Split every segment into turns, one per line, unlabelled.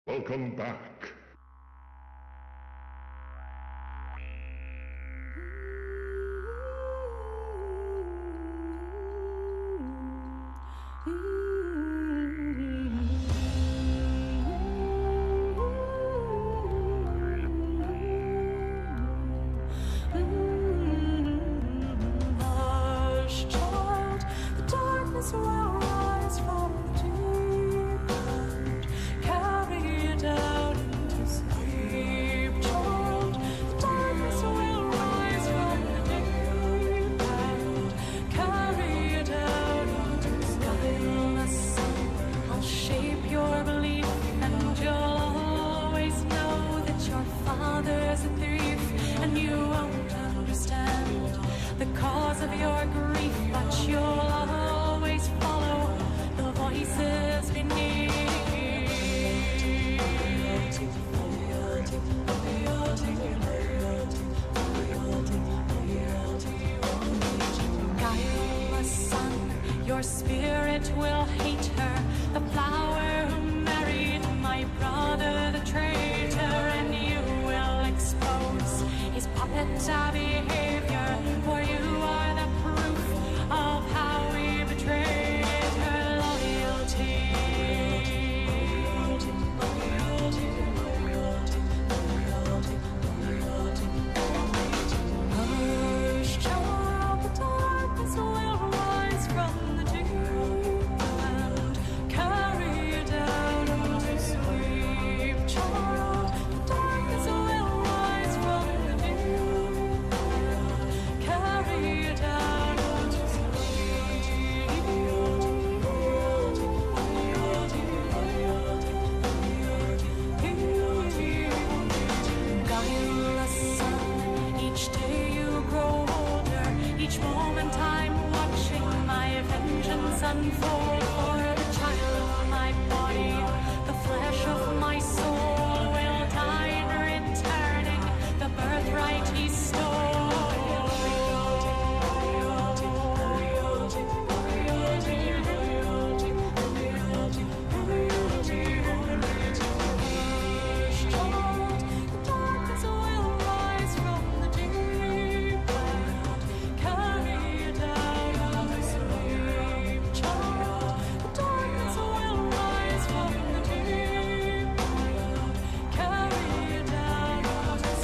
Welcome back.
Hush, child, the darkness will rise from the deep and carry you down into sleep, child. The darkness will rise from the deep and carry you down into sleep. The sun, I'll shape your belief, and you'll always know that your father's a thief, and you won't understand the cause of your grief, but you'll always follow the voices beneath. Guileless son, your spirit will hate her, the flower who married my brother, the traitor, and you will expose his puppet behavior, for you are the proof of how we betrayed her loyalty. Hush, child, the darkness will rise from the deep and carry you down into sleep, child. The darkness will rise from the deep and carry you down into sleep. Guileless son, each day you grow older, each moment I'm watching my vengeance unfold. For the child of my body, the flesh of my soul will die in returning the birthright he stole. The darkness will rise from the deep and carry you down into sleep, child. The darkness will rise from the deep and carry you down into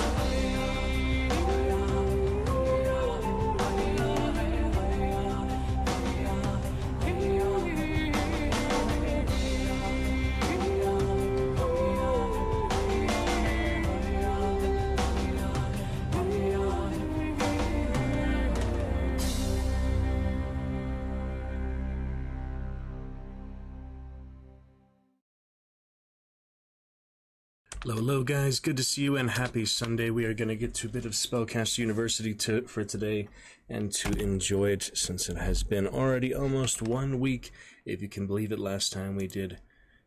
Hello guys, good to see you and happy Sunday. We are going to get to a bit of Spellcaster University for today and to enjoy it, since it has been already almost 1 week. If you can believe it, last time we did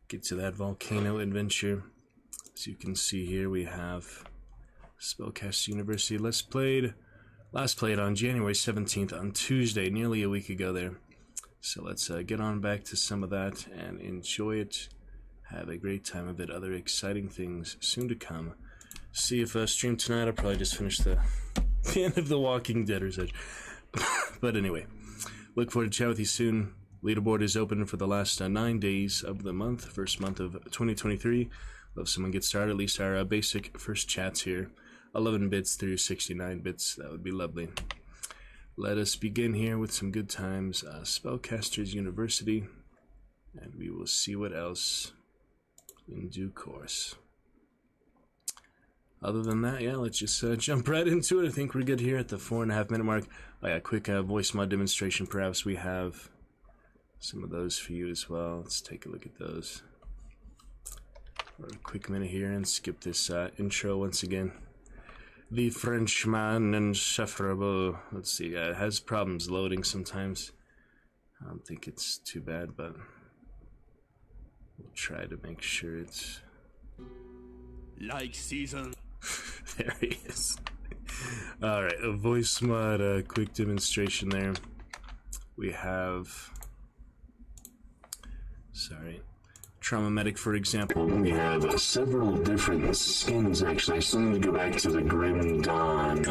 get to that volcano adventure. As you can see here, we have Spellcaster University last played on January 17th on Tuesday, nearly a week ago there. So let's get on back to some of that and enjoy it. Have a great time of it. Other exciting things soon to come. See if stream tonight. I'll probably just finish the end of The Walking Dead or such. But anyway, look forward to chat with you soon. Leaderboard is open for the last 9 days of the month, first month of 2023. Love someone get started. At least our basic first chats here, 11 bits through 69 bits. That would be lovely. Let us begin here with some good times. Spellcasters University, and we will see what else in due course. Other than that, yeah, let's just jump right into it. I think we're good here at the 4.5 minute mark. A quick voice mod demonstration. Perhaps we have some of those for you as well. Let's take a look at those for a quick minute here and skip this intro once again. The Frenchman insufferable. Let's see, it has problems loading sometimes. I don't think it's too bad, but we'll try to make sure it's
like season.
There he is. Alright, a voice mod, quick demonstration there. We have Trauma Medic, for example.
We have several different skins, actually. I still need to go back to the Grim Dawn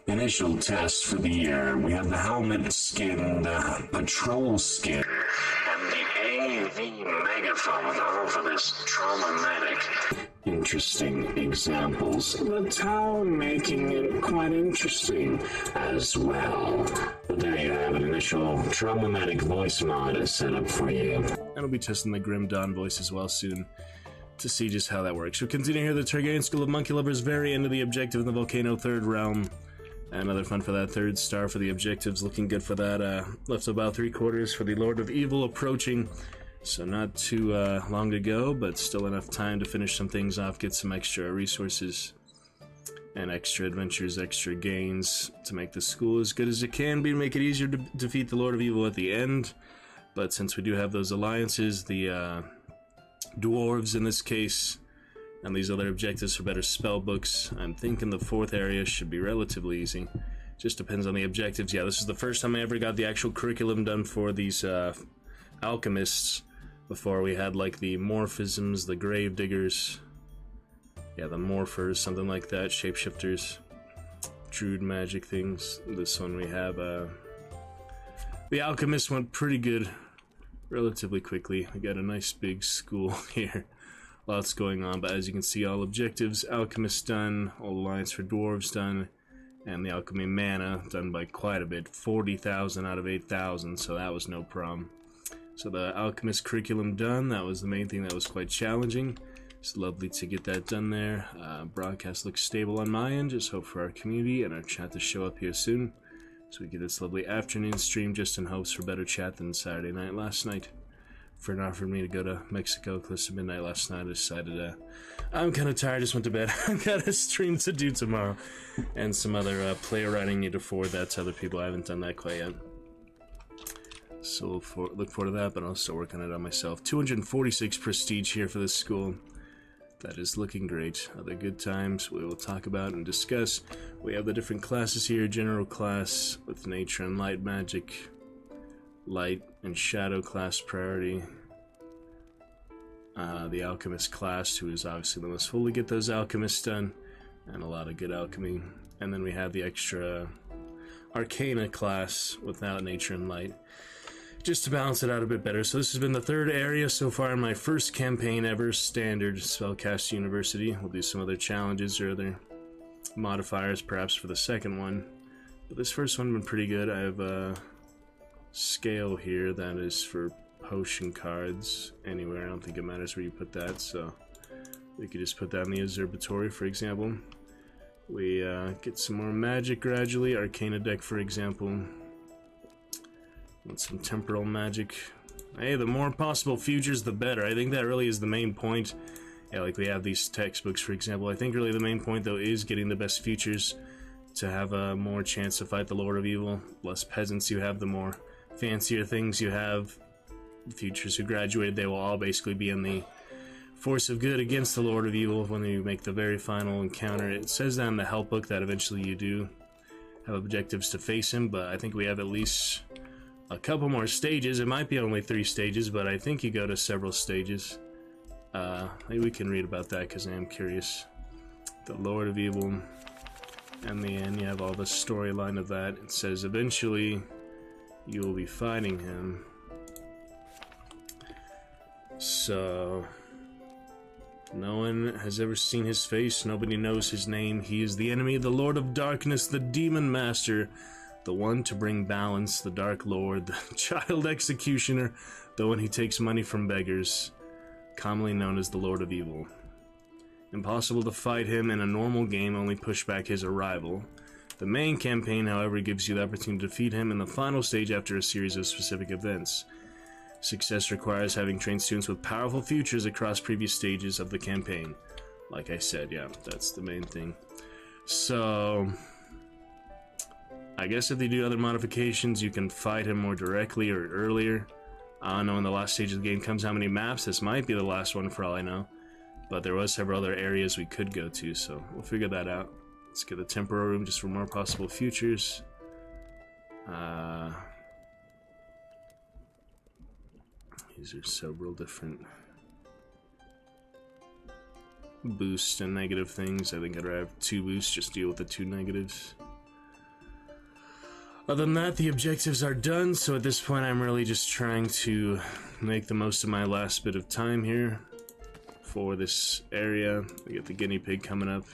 initial test for the year. We have the helmet skin, the patrol skin, and the AV megaphone, all for this Trauma Medic. Interesting examples. The town making it quite interesting as well. But there you have an initial Trauma Medic voice mod set up for you.
And I'll be testing the Grim Dawn voice as well soon to see just how that works. We're continuing here the Targaryen School of Monkey Lovers, very end of the objective in the Volcano, third realm. Another fun for that third star for the objectives, looking good for that. Left about 3/4 for the Lord of Evil approaching. So not too long to go, but still enough time to finish some things off, get some extra resources and extra adventures, extra gains to make the school as good as it can be, to make it easier to defeat the Lord of Evil at the end. But since we do have those alliances, the dwarves in this case, and these other objectives for better spell books, I'm thinking the fourth area should be relatively easy. Just depends on the objectives. Yeah, this is the first time I ever got the actual curriculum done for these alchemists. Before we had like the morphisms, the grave diggers, yeah, the morphers, something like that, shapeshifters, druid magic things. This one we have the alchemist went pretty good relatively quickly. We got a nice big school here, lots going on, but as you can see, all objectives, alchemist done, all alliance for dwarves done, and the alchemy mana done by quite a bit, 40,000 out of 8,000, so that was no problem. So the alchemist curriculum done, that was the main thing that was quite challenging. It's lovely to get that done there. Broadcast looks stable on my end, just hope for our community and our chat to show up here soon. So we get this lovely afternoon stream just in hopes for better chat than Saturday night last night. Friend offered me to go to Mexico close to midnight last night. I decided I'm kind of tired, just went to bed. I've got a stream to do tomorrow. And some other playwriting, need to forward that to other people. I haven't done that quite yet. So look forward to that, but I'll still work on it on myself. 246 prestige here for this school. That is looking great. Other good times we will talk about and discuss. We have the different classes here. General class with nature and light magic. Light and shadow class priority. The alchemist class, who is obviously the most full to get those alchemists done. And a lot of good alchemy. And then we have the extra arcana class without nature and light, just to balance it out a bit better. So this has been the third area so far in my first campaign ever, standard Spellcast University. We'll do some other challenges or other modifiers perhaps for the second one. But this first one has been pretty good. I have a scale here that is for potion cards anywhere. I don't think it matters where you put that, so we could just put that in the observatory, for example. We get some more magic gradually. Arcana deck, for example. And some temporal magic. Hey, the more possible futures, the better. I think that really is the main point. Yeah, like we have these textbooks, for example. I think really the main point, though, is getting the best futures to have a more chance to fight the Lord of Evil. Less peasants you have, the more fancier things you have. Futures who graduated, they will all basically be in the force of good against the Lord of Evil when you make the very final encounter. It says that in the help book that eventually you do have objectives to face him, but I think we have at least a couple more stages. It might be only 3 stages, but I think you go to several stages. Maybe we can read about that because I am curious. The Lord of Evil, and the end, you have all the storyline of that. It says eventually you will be fighting him. So no one has ever seen his face, nobody knows his name. He is the enemy, the Lord of Darkness, the Demon Master, the one to bring balance, the Dark Lord, the Child Executioner, the one who takes money from beggars, commonly known as the Lord of Evil. Impossible to fight him in a normal game, only push back his arrival. The main campaign, however, gives you the opportunity to defeat him in the final stage after a series of specific events. Success requires having trained students with powerful futures across previous stages of the campaign. Like I said, yeah, that's the main thing. So I guess if they do other modifications, you can fight him more directly or earlier. I don't know when the last stage of the game comes, how many maps. This might be the last one for all I know. But there was several other areas we could go to, so we'll figure that out. Let's get the temporal room just for more possible futures. These are several different boost and negative things. I think I'd rather have 2 boosts, just deal with the 2 negatives. Other than that, the objectives are done, so at this point I'm really just trying to make the most of my last bit of time here for this area. We get the guinea pig coming up.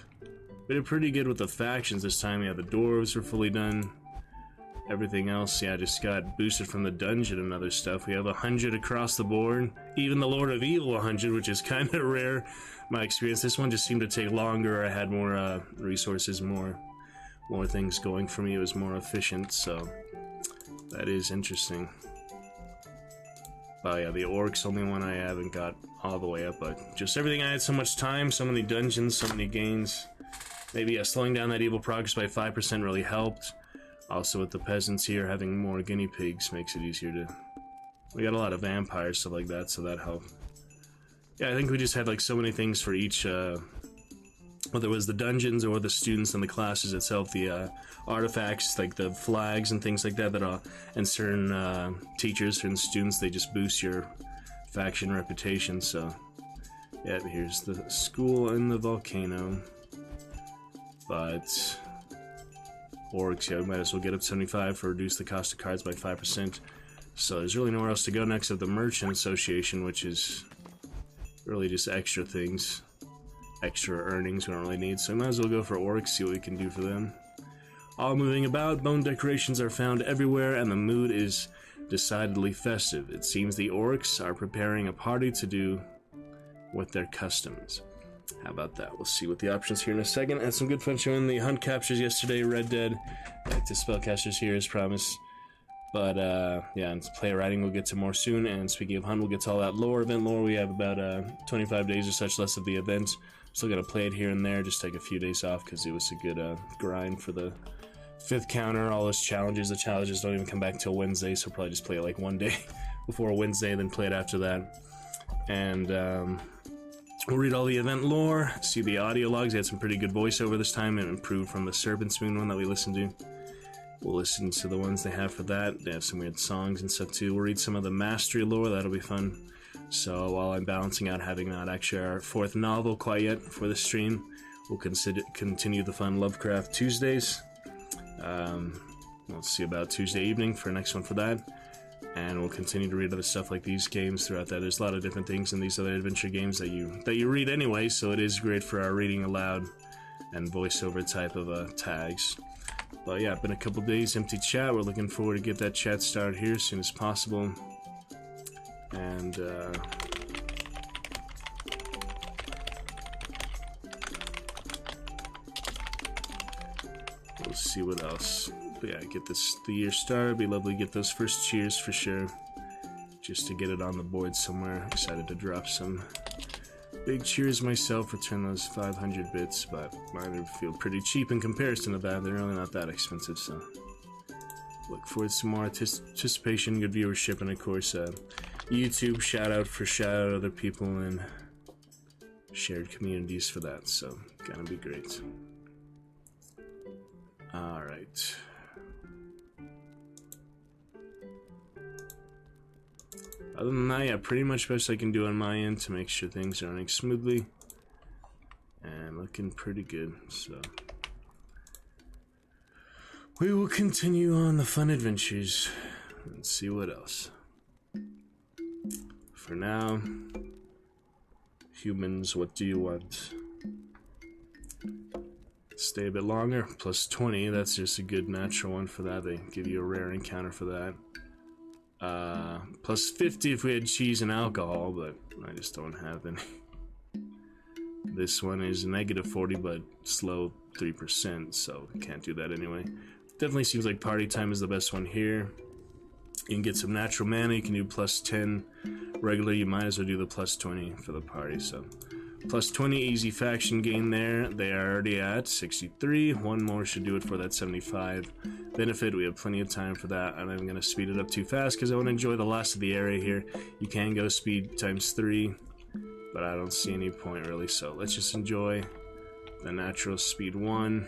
We did pretty good with the factions this time. Yeah, the dwarves were fully done. Everything else, yeah, just got boosted from the dungeon and other stuff. We have 100 across the board. Even the Lord of Evil 100, which is kind of rare. My experience, this one just seemed to take longer. I had more resources, more things going for me. It was more efficient, so that is interesting. Oh yeah, the orcs, only one I haven't got all the way up, but just everything. I had so much time, so many dungeons, so many gains. Maybe slowing down that evil progress by 5% really helped. Also with the peasants here, having more guinea pigs makes it easier to... We got a lot of vampires, stuff like that, so that helped. Yeah, I think we just had like so many things for each, whether it was the dungeons or the students and the classes itself, the artifacts, like the flags and things like that, and certain teachers, certain students, they just boost your faction reputation, so... Yeah, here's the school and the volcano. But... Orcs, yeah, we might as well get up 75 for reduce the cost of cards by 5%. So there's really nowhere else to go next to the Merchant Association, which is really just extra things. Extra earnings we don't really need, so we might as well go for orcs, see what we can do for them. All moving about, bone decorations are found everywhere, and the mood is decidedly festive. It seems the orcs are preparing a party to do with their customs. How about that? We'll see what the options here in a second. Had some good fun showing the hunt captures yesterday, Red Dead. Back to spellcasters here as promised. But, yeah, and player writing we'll get to more soon. And speaking of hunt, we'll get to all that event lore. We have about 25 days or such less of the event. Still gotta play it here and there, just take a few days off because it was a good grind for the 5th counter, all those challenges. The challenges don't even come back till Wednesday, so probably just play it like one day before Wednesday, then play it after that. And we'll read all the event lore, see the audio logs. They had some pretty good voiceover this time and improved from the Serpent's Moon one that we listened to. We'll listen to the ones they have for that. They have some weird songs and stuff too. We'll read some of the Mastery lore, that'll be fun. So while I'm balancing out having not actually our 4th novel quite yet for the stream, we'll continue the fun Lovecraft Tuesdays. We'll see about Tuesday evening for the next one for that. And we'll continue to read other stuff like these games throughout that. There's a lot of different things in these other adventure games that you read anyway, so it is great for our reading aloud and voiceover type of tags. But yeah, been a couple days empty chat. We're looking forward to get that chat started here as soon as possible. And we'll see what else. But yeah, get the year started. Be lovely to get those first cheers for sure. Just to get it on the board somewhere. Excited to drop some big cheers myself. Return those 500 bits, but mine would feel pretty cheap in comparison to that. They're really not that expensive, so look forward to some more participation, good viewership, and of course YouTube shout out other people and shared communities for that, so gonna be great. Alright. Other than that, yeah, pretty much best I can do on my end to make sure things are running smoothly and looking pretty good, so we will continue on the fun adventures and see what else. For now, humans, what do you want? Stay a bit longer, plus 20, that's just a good natural one for that. They give you a rare encounter for that. Plus 50 if we had cheese and alcohol, but I just don't have any. This one is negative 40, but slow 3%, so can't do that anyway. Definitely seems like party time is the best one here. You can get some natural mana, you can do plus 10 regular, you might as well do the plus 20 for the party, so plus 20 easy faction gain there. They are already at 63, one more should do it for that 75 benefit. We have plenty of time for that. I'm not even going to speed it up too fast because I want to enjoy the last of the area here. You can go speed times 3, but I don't see any point really, so let's just enjoy the natural speed 1.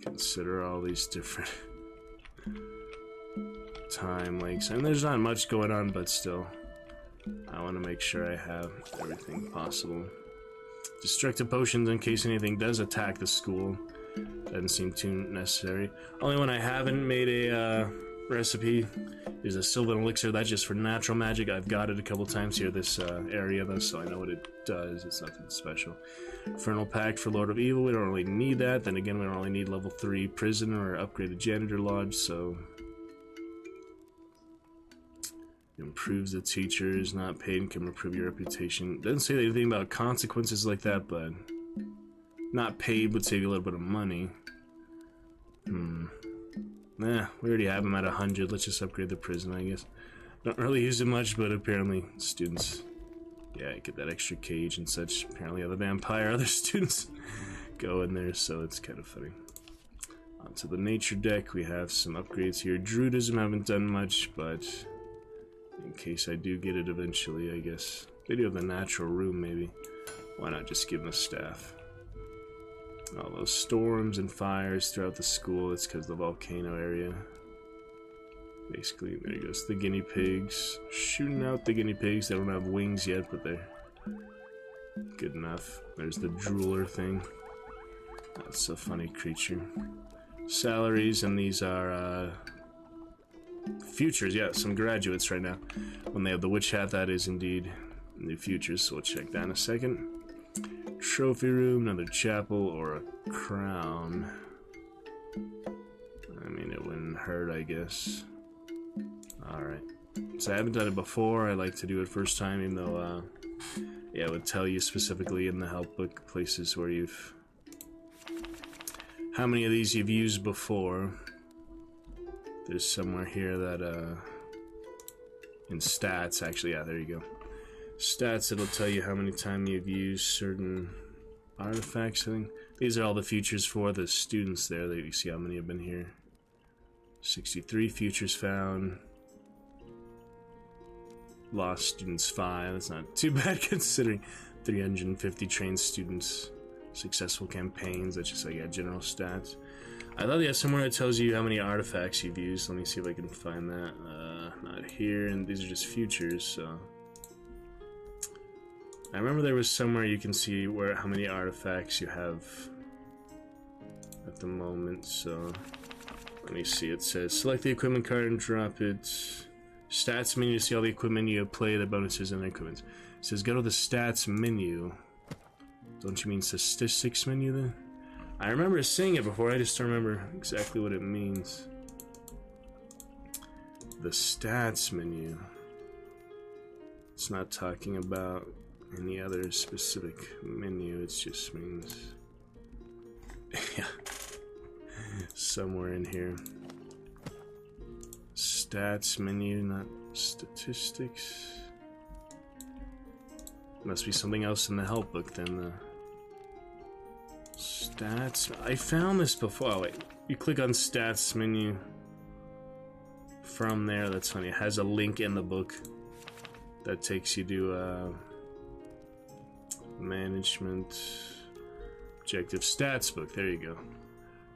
Consider all these different time lengths, and there's not much going on, but still I want to make sure I have everything possible. Destructive potions in case anything does attack the school. Doesn't seem too necessary. Only one I haven't made a recipe is a Sylvan Elixir. That's just for natural magic. I've got it a couple times here, this area, though, so I know what it does. It's nothing special. Infernal Pact for Lord of Evil. We don't really need that. Then again, we don't really need level 3 Prisoner or upgraded Janitor Lodge, so... Improves the teachers, not paid, and can improve your reputation. Doesn't say anything about consequences like that, but not paid would save you a little bit of money. Nah, we already have them at 100. Let's just upgrade the prison, I guess. Don't really use it much, but apparently students, yeah, get that extra cage and such. Apparently other other students go in there, so it's kind of funny. Onto the nature deck, we have some upgrades here. Druidism, haven't done much, but in case I do get it eventually, I guess. Video of the natural room, maybe. Why not just give them a staff? All those storms and fires throughout the school, it's because of the volcano area. Basically, there goes the guinea pigs. Shooting out the guinea pigs. They don't have wings yet, but they're good enough. There's the drooler thing. That's a funny creature. Salaries, and these are futures. Yeah, some graduates right now. When they have the witch hat, that is indeed the futures, so we'll check that in a second. Trophy room, another chapel, or a crown. I mean, it wouldn't hurt, I guess. Alright. So I haven't done it before. I like to do it first time, even though, yeah, it would tell you specifically in the help book places where you've... how many of these you've used before. There's somewhere here that, in stats, actually, yeah, there you go. Stats, it'll tell you how many times you've used certain artifacts, I think. These are all the futures for the students there. That you see how many have been here. 63 futures found. Lost students 5. That's not too bad considering 350 trained students. Successful campaigns. That's just like, yeah, general stats. I thought, yeah, somewhere it tells you how many artifacts you've used. Let me see if I can find that. Not here, and these are just futures, so... I remember there was somewhere you can see where how many artifacts you have at the moment, so... Let me see, it says, select the equipment card and drop it. Stats menu to see all the equipment you have played, the bonuses, and the equipment. It says, go to the stats menu. Don't you mean statistics menu then? I remember seeing it before, I just don't remember exactly what it means. The stats menu. It's not talking about any other specific menu, it just means... yeah. Somewhere in here. Stats menu, not statistics. Must be something else in the help book then. Stats. I found this before. Oh, wait. You click on stats menu. From there, that's funny. It has a link in the book that takes you to management objective stats book. There you go.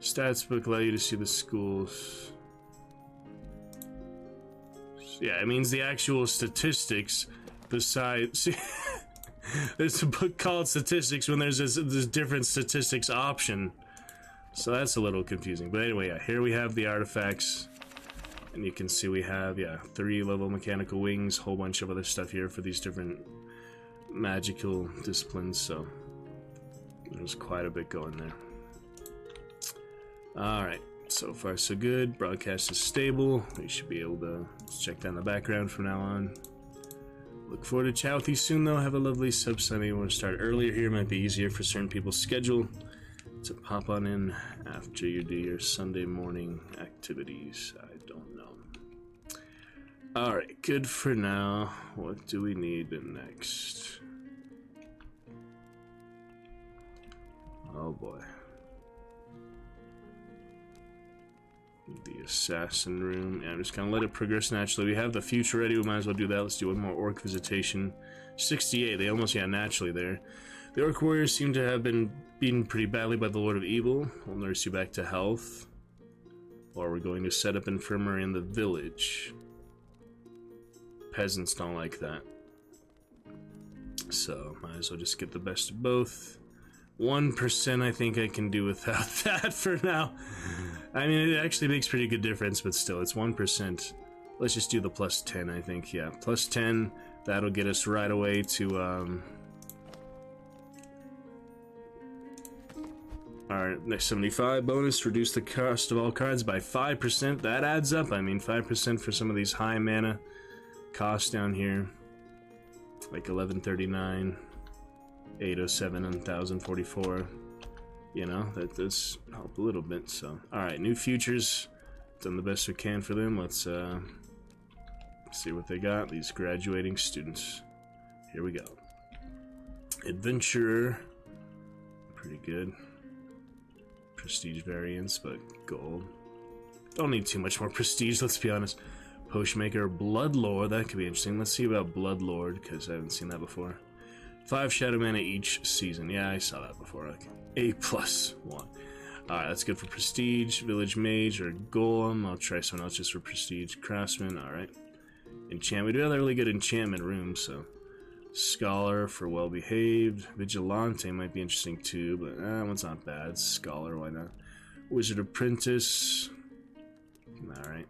Stats book allow you to see the schools. Yeah, it means the actual statistics besides... See, there's a book called Statistics when there's this different statistics option. So that's a little confusing. But anyway, yeah, here we have the artifacts. And you can see we have, yeah, 3 level mechanical wings, whole bunch of other stuff here for these different magical disciplines. So there's quite a bit going there. Alright, so far so good. Broadcast is stable. We should be able to check down the background from now on. Look forward to chat with you soon, though. Have a lovely sub Sunday. We'll start earlier here. Might be easier for certain people's schedule to pop on in after you do your Sunday morning activities. I don't know. Alright, good for now. What do we need next? Oh boy. The assassin room. Yeah, I'm just gonna let it progress naturally. We have the future ready. We might as well do that. Let's do one more orc visitation. 68. They almost, yeah, naturally there. The orc warriors seem to have been beaten pretty badly by the Lord of Evil. We'll nurse you back to health. Or we're going to set up infirmary in the village. Peasants don't like that. So might as well just get the best of both. 1% I think I can do without that for now. I mean, it actually makes pretty good difference, but still, it's 1%. Let's just do the plus 10, I think. Yeah, plus 10. That'll get us right away to, Alright, next 75 bonus. Reduce the cost of all cards by 5%. That adds up. I mean, 5% for some of these high mana costs down here. Like 1139, 807, and 1044. You know, that does help a little bit. So, alright, new futures. Done the best we can for them. Let's see what they got. These graduating students. Here we go. Adventurer. Pretty good. Prestige variants, but gold. Don't need too much more prestige, let's be honest. Postmaker, Bloodlord, that could be interesting. Let's see about Bloodlord, because I haven't seen that before. 5 shadow mana each season. Yeah, I saw that before. Okay. A+1. Alright, that's good for prestige. Village Mage or Golem. I'll try someone else just for prestige. Craftsman, alright. Enchant. We do have a really good enchantment room, so. Scholar for well behaved. Vigilante might be interesting too, but that one's not bad. Scholar, why not? Wizard Apprentice. Alright.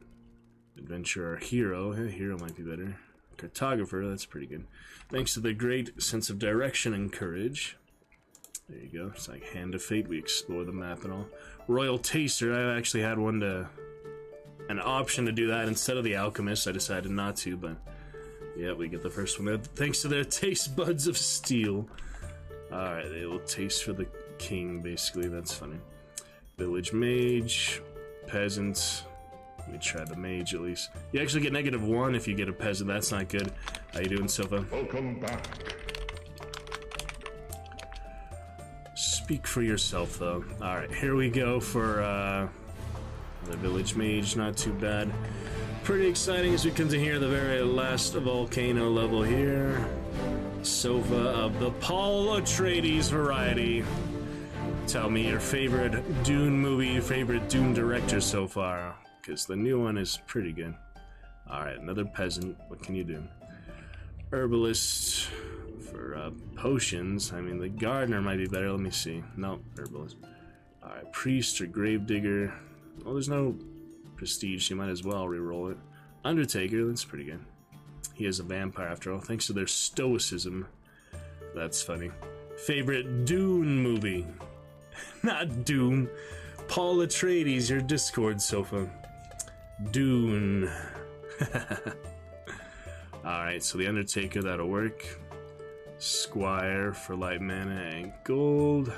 Adventurer, Hero. Hero might be better. Cartographer, that's pretty good. Thanks to the great sense of direction and courage. There you go. It's like Hand of Fate. We explore the map and all. Royal Taster. I actually had an option to do that instead of the Alchemist. I decided not to, but yeah, we get the first one there. Thanks to their taste buds of steel. Alright, they will taste for the king, basically. That's funny. Village Mage. Peasant. Let me try the Mage, at least. You actually get -1 if you get a Peasant. That's not good. How you doing, Silva?
Welcome back.
Speak for yourself, though. Alright, here we go for, the Village Mage. Not too bad. Pretty exciting as we come to here, the very last volcano level here. Sofa of the Paul Atreides variety. Tell me your favorite Dune movie, your favorite Dune director so far, because the new one is pretty good. Alright, another peasant. What can you do? Herbalist for potions. I mean, the gardener might be better. Let me see. No, herbalist. Alright, priest or gravedigger. Well, there's no prestige, so you might as well reroll it. Undertaker, that's pretty good. He is a vampire after all, thanks to their stoicism. That's funny. Favorite Dune movie? Not Doom. Paul Atreides, your Discord sofa. Dune. Alright, so the Undertaker, that'll work. Squire for light mana and gold.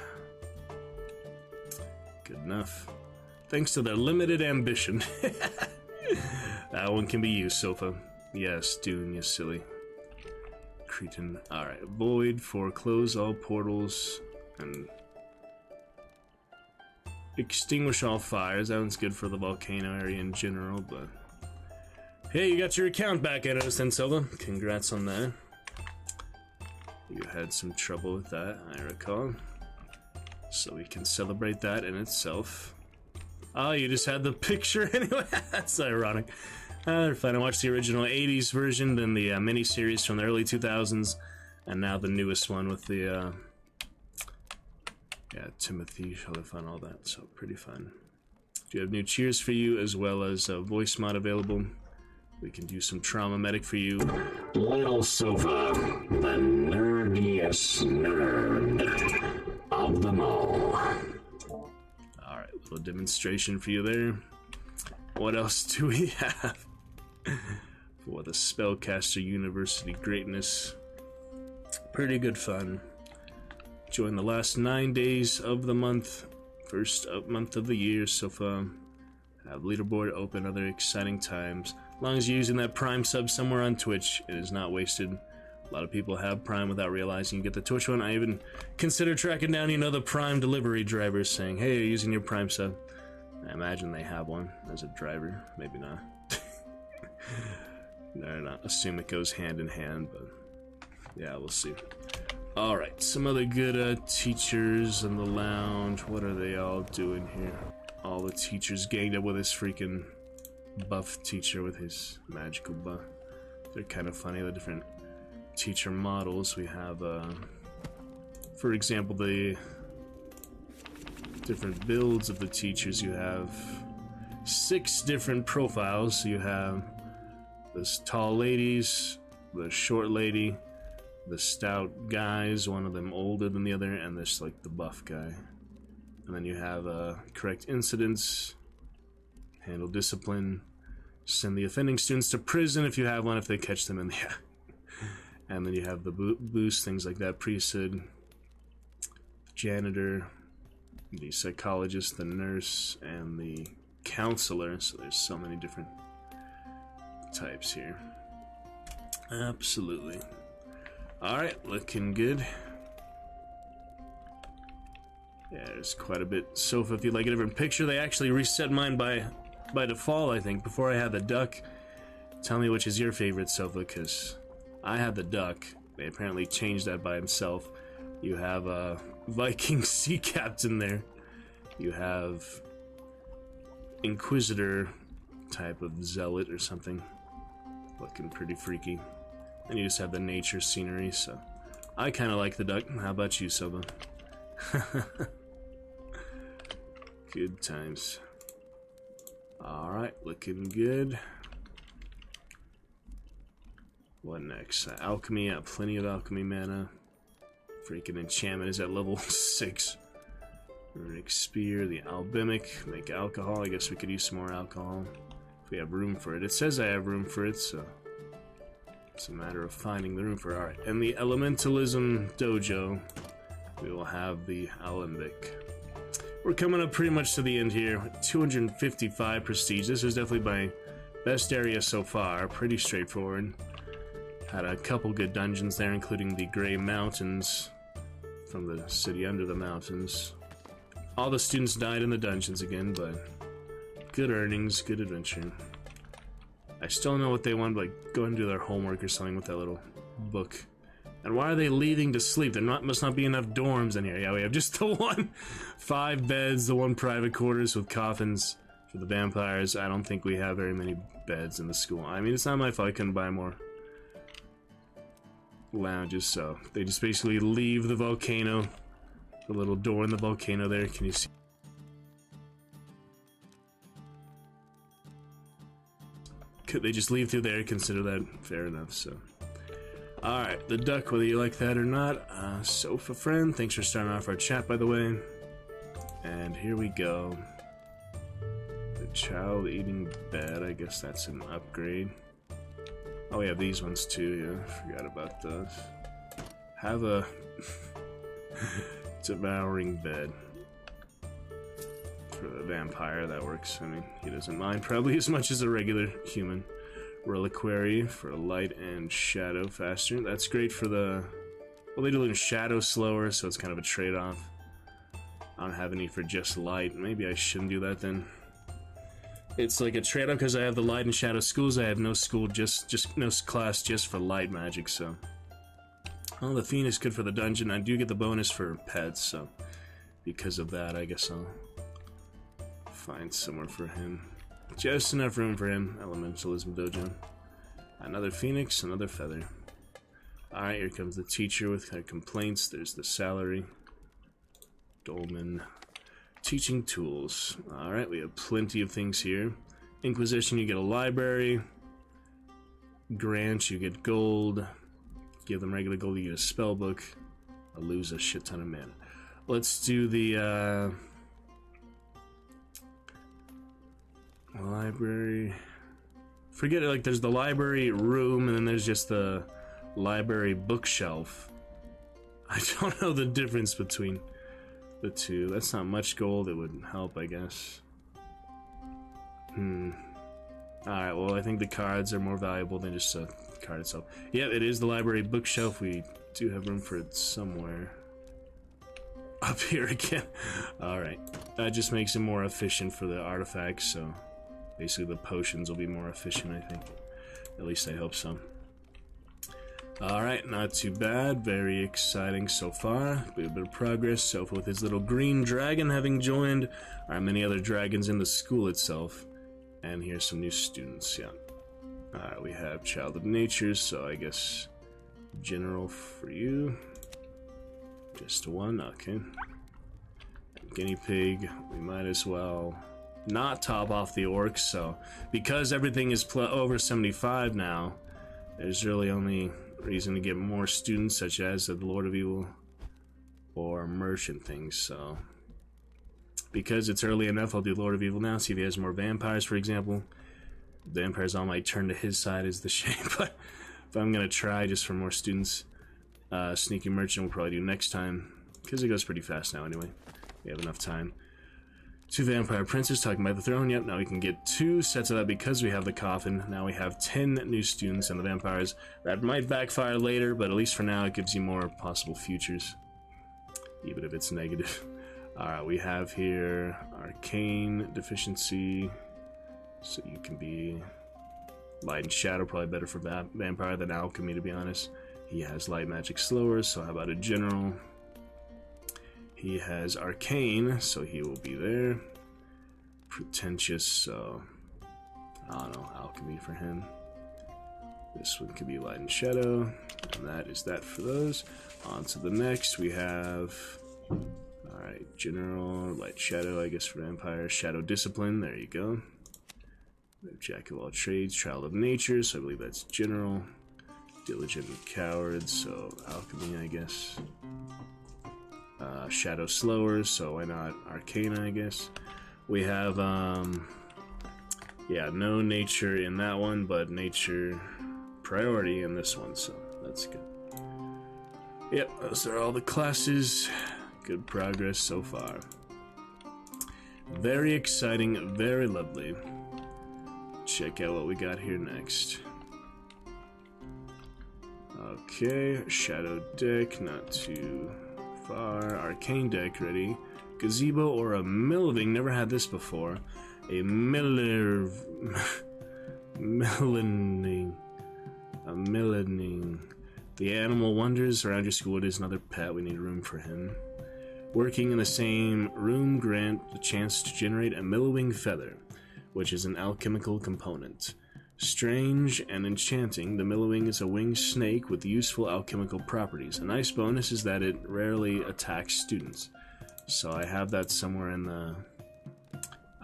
Good enough. Thanks to their limited ambition. That one can be used, Sofa. Yes, Dune, you silly cretin. Alright, Void for close all portals and extinguish all fires. That one's good for the volcano area in general, but hey, you got your account back, I noticed, then, Silva. Congrats on that. You had some trouble with that, I recall. So we can celebrate that in itself. Oh, you just had the picture anyway? That's ironic. They're fine. I watched the original 80s version, then the mini-series from the early 2000s, and now the newest one with the, yeah, Timothy, Chalifan, all that, so pretty fun. Do you have new cheers for you, as well as a voice mod available? We can do some trauma medic for you.
Little Sofa, the nerdiest nerd of them all.
Alright, little demonstration for you there. What else do we have? For the Spellcaster University greatness. Pretty good fun. Join the last 9 days of the month. First month of the year so far. Have leaderboard open, other exciting times. As long as you're using that Prime sub somewhere on Twitch, it is not wasted. A lot of people have Prime without realizing you get the Twitch one. I even consider tracking down, the Prime delivery drivers saying, hey, you're using your Prime sub. I imagine they have one as a driver. Maybe not. They're not. Assume it goes hand in hand, but yeah, we'll see. Alright, some other good teachers in the lounge. What are they all doing here? All the teachers ganged up with this freaking buff teacher with his magical buff. They're kind of funny, the different teacher models. We have, for example, the different builds of the teachers. You have 6 different profiles. You have this tall ladies, the short lady, the stout guys, one of them older than the other, and this like the buff guy. And then you have correct incidents, handle discipline, send the offending students to prison if you have one, if they catch them in the and then you have the boost, things like that, priesthood, janitor, the psychologist, the nurse, and the counselor. So there's so many different types here. Absolutely. Alright, looking good. Yeah, there's quite a bit. Sofa, if you'd like a different picture, they actually reset mine by default, I think. Before I had the duck. Tell me which is your favorite sofa, because I had the duck. They apparently changed that by himself. You have a Viking sea captain there. You have Inquisitor type of zealot or something. Looking pretty freaky. And you just have the nature scenery, so I kind of like the duck. How about you, Soba? Good times. Alright, looking good. What next? Alchemy, plenty of alchemy mana. Freaking enchantment is at level 6. Runic spear, the alchemic, make alcohol. I guess we could use some more alcohol if we have room for it. It says I have room for it, so it's a matter of finding the room for it. Alright, and the elementalism dojo, we will have the alembic. We're coming up pretty much to the end here. 255 prestige. This is definitely my best area so far. Pretty straightforward. Had a couple good dungeons there, including the Grey Mountains from the city under the mountains. All the students died in the dungeons again, but good earnings, good adventure. I still don't know what they want, but go and do their homework or something with that little book. And why are they leaving to sleep? There must not be enough dorms in here. Yeah, we have just the one. 5 beds, the 1 private quarters with coffins for the vampires. I don't think we have very many beds in the school. I mean, it's not my fault I couldn't buy more lounges, so they just basically leave the volcano. The little door in the volcano there, can you see? Could they just leave through there? Consider that fair enough, so. Alright, the duck, whether you like that or not. Sofa friend, thanks for starting off our chat, by the way. And here we go. The child eating bed, I guess that's an upgrade. Oh, we have these ones too, yeah, forgot about those. Have a devouring bed. For the vampire, that works. I mean, he doesn't mind probably as much as a regular human. Reliquary for light and shadow faster. That's great for the... Well, they do shadow slower, so it's kind of a trade-off. I don't have any for just light. Maybe I shouldn't do that then. It's like a trade-off because I have the light and shadow schools. I have no school, just no class just for light magic, so... Well, the Fiend is good for the dungeon. I do get the bonus for pets, so... Because of that, I guess I'll find somewhere for him. Just enough room for him. Elementalism dojo. Another phoenix, another feather. Alright, here comes the teacher with her complaints. There's the salary. Dolmen. Teaching tools. Alright, we have plenty of things here. Inquisition, you get a library. Grant, you get gold. Give them regular gold, you get a spell book. I'll lose a shit ton of mana. Let's do the, library. Forget it, like there's the library room and then there's just the library bookshelf. I don't know the difference between the two. That's not much gold, it would help, I guess. Alright, well, I think the cards are more valuable than just a card itself. Yeah, it is the library bookshelf. We do have room for it somewhere. Up here again. Alright. That just makes it more efficient for the artifacts, so basically the potions will be more efficient, I think. At least I hope so. Alright, not too bad. Very exciting so far. A bit of progress. Sofa with his little green dragon having joined our many other dragons in the school itself. And here's some new students, yeah. Alright, we have Child of Nature, so I guess General for you. Just one, okay. Guinea pig, we might as well not top off the orcs, so because everything is over 75 now, there's really only reason to get more students, such as the Lord of Evil or merchant things, so because it's early enough, I'll do Lord of Evil now, see if he has more vampires, for example. Vampires all might turn to his side is the shame, but if I'm gonna try just for more students, Sneaky Merchant we'll probably do next time, because it goes pretty fast now anyway. We have enough time. 2 Vampire Princes talking about the throne. Yep, now we can get 2 sets of that because we have the coffin. Now we have 10 new students and the vampires. That might backfire later, but at least for now it gives you more possible futures, even if it's negative. Alright, we have here Arcane Deficiency, so you can be Light and Shadow, probably better for Vampire than Alchemy, to be honest. He has Light Magic Slower, so how about a General? He has Arcane, so he will be there. Pretentious, so I don't know, Alchemy for him. This one could be Light and Shadow, and that is that for those. On to the next, we have, alright, General, Light Shadow, I guess for Vampire, Shadow Discipline, there you go. We have Jack of all trades, Child of Nature, so I believe that's General. Diligent Coward, so Alchemy, I guess. Shadow Slower, so why not Arcana, I guess. We have, yeah, no nature in that one, but nature priority in this one, so that's good. Yep, those are all the classes. Good progress so far. Very exciting, very lovely. Check out what we got here next. Okay, Shadow deck, not too far. Arcane deck ready. Gazebo or a Miliving, never had this before. A Melaning. A Melaning. The animal wanders around your school. It is another pet. We need room for him. Working in the same room grant the chance to generate a Miliving feather, which is an alchemical component. Strange and enchanting, the Miliving is a winged snake with useful alchemical properties. A nice bonus is that it rarely attacks students. So I have that somewhere in the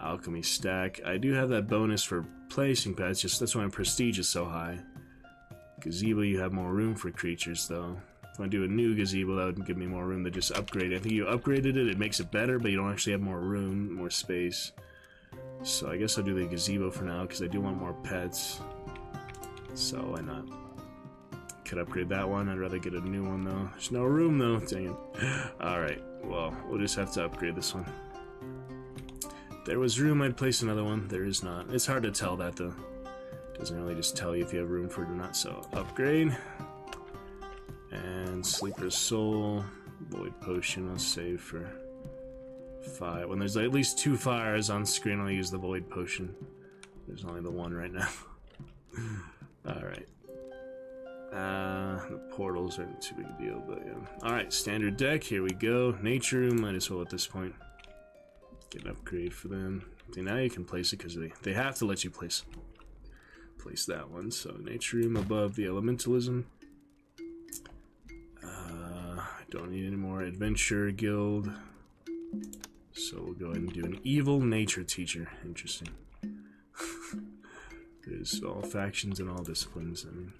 alchemy stack. I do have that bonus for placing pets, just that's why my prestige is so high. Gazebo, you have more room for creatures though. If I do a new gazebo, that would give me more room to just upgrade. I think you upgraded it, it makes it better, but you don't actually have more room, more space. So I guess I'll do the gazebo for now, because I do want more pets. So why not? Could upgrade that one, I'd rather get a new one though. There's no room though, dang it. Alright, well, we'll just have to upgrade this one. If there was room, I'd place another one. There is not. It's hard to tell that though. Doesn't really just tell you if you have room for it or not, so upgrade. And Sleeper's Soul, Void Potion, I'll save for 5. When there's at least 2 fires on screen, I'll use the Void Potion. There's only the one right now. Alright. The portals aren't too big a deal, but yeah. Alright, standard deck, here we go. Nature Room, might as well at this point. Get an upgrade for them. See, now you can place it, because they have to let you place that one. So, Nature Room above the Elementalism. Don't need any more Adventure Guild. So we'll go ahead and do an Evil Nature Teacher. Interesting. There's all factions and all disciplines, I mean.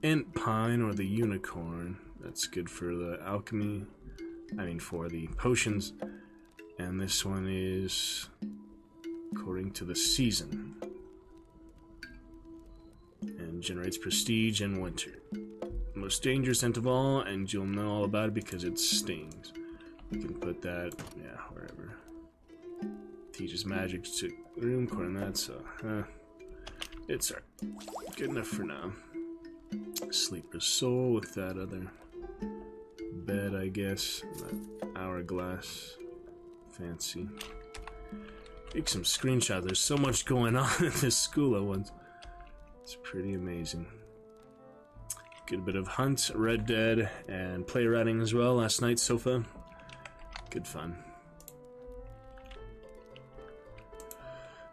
Ent Pine or the Unicorn. That's good for the alchemy. I mean for the potions. And this one is according to the season. And generates prestige in winter. Most dangerous scent of all, and you'll know all about it because it stings. We can put that, yeah, wherever. Teaches magic to room according to that, so it's good enough for now. Sleeper's Soul with that other bed, I guess. That hourglass. Fancy. Take some screenshots. There's so much going on in this school at once. It's pretty amazing. Good bit of Hunt, Red Dead, and playwriting as well last night so far. Good fun.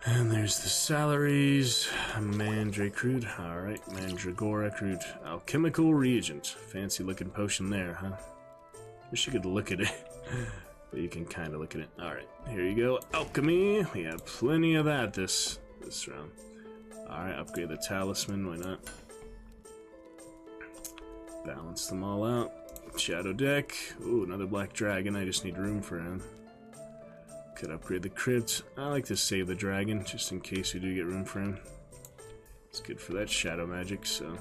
And there's the salaries. Mandrake root. Alright, Mandragora root. Alchemical reagent. Fancy looking potion there, huh? Wish you could look at it. But you can kind of look at it. Alright, here you go. Alchemy. We have plenty of that this round. Alright, upgrade the talisman. Why not? Balance them all out. Shadow deck. Ooh, another black dragon. I just need room for him. Could upgrade the crypt. I like to save the dragon, just in case we do get room for him. It's good for that shadow magic, so...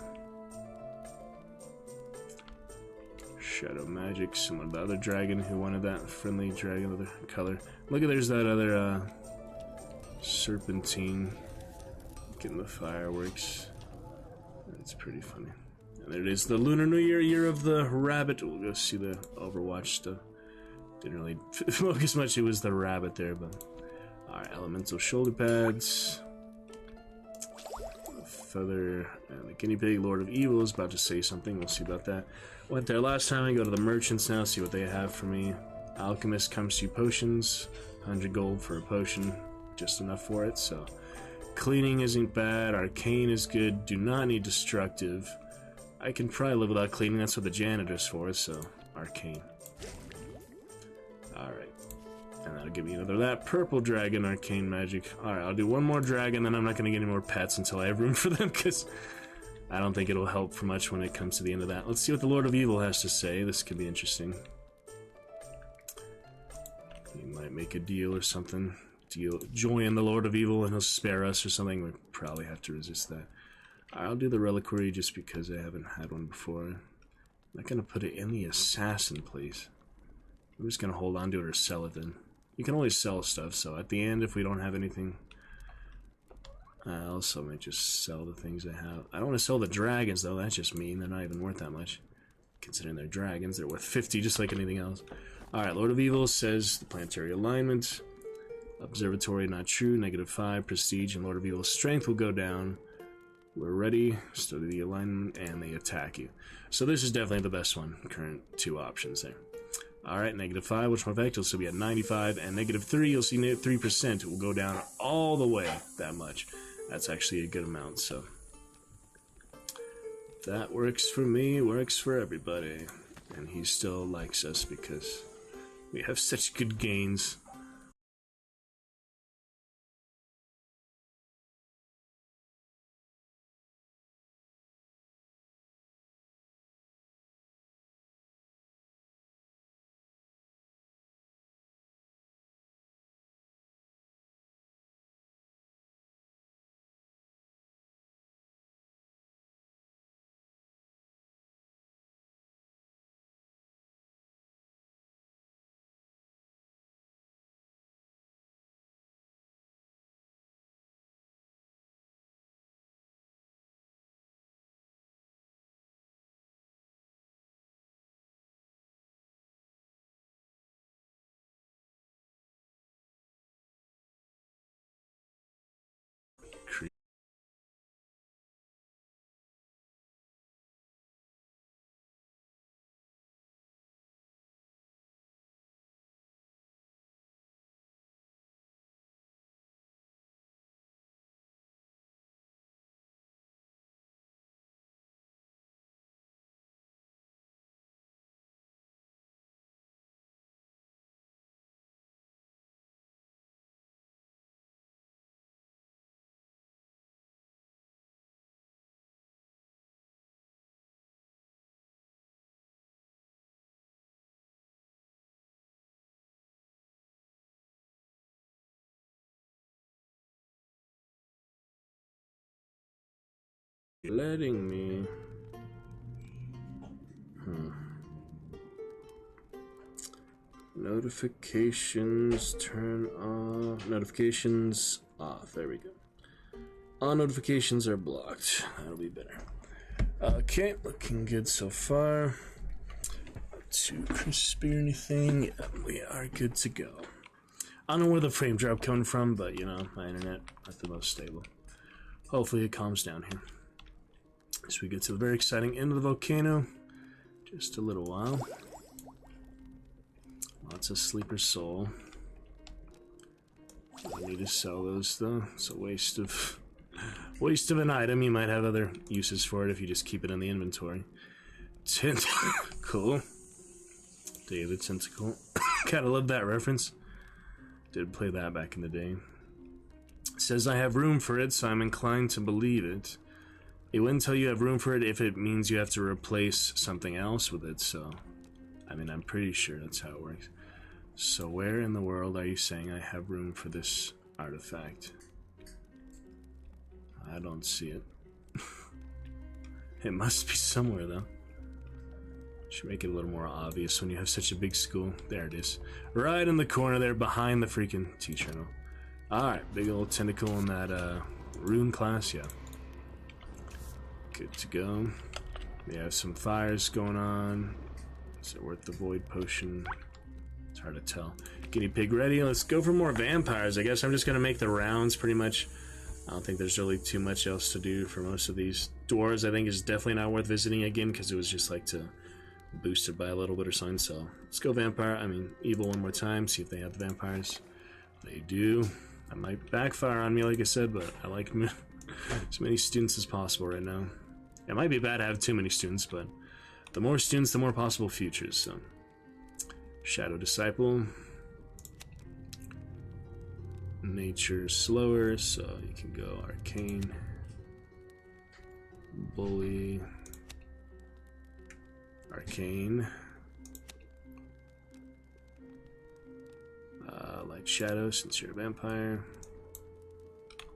Shadow magic, someone the other dragon who wanted that friendly dragon, other color. Look at there's that other, serpentine. Getting the fireworks. That's pretty funny. And there it is, the Lunar New Year, Year of the Rabbit. We'll go see the Overwatch stuff. Didn't really focus much, it was the rabbit there, but... Alright, elemental shoulder pads. Feather, and the guinea pig, Lord of Evil is about to say something, we'll see about that. Went there last time, I go to the merchants now, see what they have for me. Alchemist comes to potions, 100 gold for a potion, just enough for it, so... Cleaning isn't bad, arcane is good, do not need destructive. I can probably live without cleaning, that's what the janitor's for, so arcane. Alright. And that'll give me another that. Purple dragon, arcane magic. Alright, I'll do one more dragon, then I'm not going to get any more pets until I have room for them, because I don't think it'll help for much when it comes to the end of that. Let's see what the Lord of Evil has to say. This could be interesting. He might make a deal or something. Join the Lord of Evil and he'll spare us or something. We'd probably have to resist that. I'll do the reliquary just because I haven't had one before. I'm not going to put it in the assassin, please. I'm just going to hold on to it or sell it then. You can always sell stuff, so at the end, if we don't have anything... I also might just sell the things I have. I don't want to sell the dragons, though. That's just mean. They're not even worth that much. Considering they're dragons, they're worth 50, just like anything else. Alright, Lord of Evil says the planetary alignment. Observatory, not true. -5. Prestige and Lord of Evil's strength will go down. We're ready. Study the alignment, and they attack you. So this is definitely the best one. Current two options there. Alright, -5, which one effect? You'll still be at 95, and -3, you'll see 3%. It will go down all the way that much. That's actually a good amount, so... That works for me, works for everybody. And he still likes us because we have such good gains. Letting me... Notifications turn off. Notifications off. There we go. All notifications are blocked. That'll be better. Okay, looking good so far. Not too crispy or anything. Yeah, we are good to go. I don't know where the frame drop coming from, but you know, my internet not the most stable. Hopefully it calms down here. As we get to the very exciting end of the volcano, just a little while. Lots of Sleeper Soul. I need to sell those though. It's a waste of an item. You might have other uses for it if you just keep it in the inventory. Cool. David Tentacle. Gotta love that reference. Did play that back in the day. Says I have room for it, so I'm inclined to believe it. It wouldn't tell you have room for it if it means you have to replace something else with it, so... I mean, I'm pretty sure that's how it works. So where in the world are you saying I have room for this artifact? I don't see it. It must be somewhere, though. Should make it a little more obvious when you have such a big school. There it is. Right in the corner there, behind the freaking teacher. Alright, big old tentacle in that rune class, yeah. Good to go. We have some fires going on. Is it worth the void potion? It's hard to tell. Guinea pig ready. Let's go for more vampires. I guess I'm just going to make the rounds pretty much. I don't think there's really too much else to do for most of these. Dwarves, I think, is definitely not worth visiting again because it was just like to boost it by a little bit or something. So let's go vampire. I mean, evil one more time. See if they have vampires. They do. That might backfire on me, like I said, but I like as many students as possible right now. It might be bad to have too many students, but the more students, the more possible futures. So, Shadow Disciple. Nature slower, so you can go Arcane. Bully. Arcane. Light Shadow, since you're a vampire.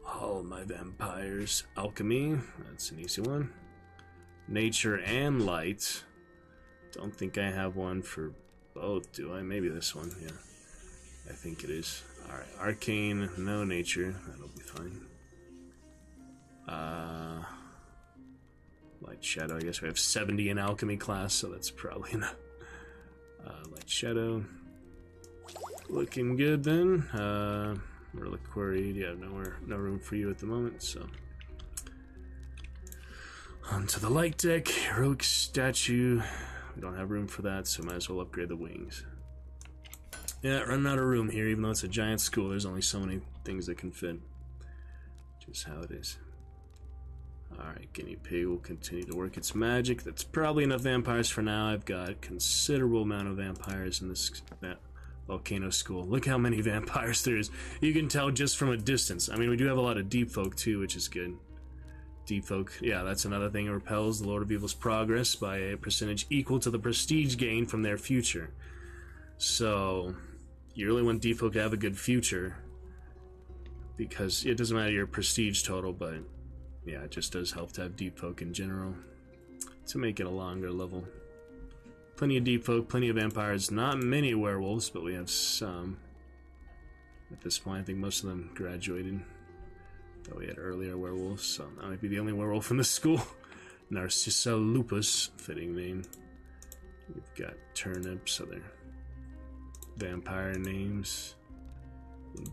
All my vampires. Alchemy, that's an easy one. Nature and Light. Don't think I have one for both, do I? Maybe this one, yeah. I think it is. Alright, Arcane, no Nature. That'll be fine. Light Shadow, I guess we have 70 in Alchemy class, so that's probably enough. Light Shadow. Looking good then. Reliquary, yeah, no room for you at the moment, so. Onto the light deck. Heroic Statue. We don't have room for that, so might as well upgrade the wings. Yeah, running out of room here, even though it's a giant school, there's only so many things that can fit. Just how it is. Alright, Guinea Pig will continue to work its magic. That's probably enough vampires for now. I've got a considerable amount of vampires in this volcano school. Look how many vampires there is. You can tell just from a distance. I mean, we do have a lot of deep folk too, which is good. Deep folk, yeah, that's another thing. It repels the Lord of Evil's progress by a percentage equal to the prestige gain from their future. So, you really want deep folk to have a good future, because it doesn't matter your prestige total, but yeah, it just does help to have deep folk in general to make it a longer level. Plenty of deep folk, plenty of vampires, not many werewolves, but we have some. At this point, I think most of them graduated. Though we had earlier werewolves, so that might be the only werewolf in the school. Narcissa lupus, fitting name. We've got turnips, other vampire names,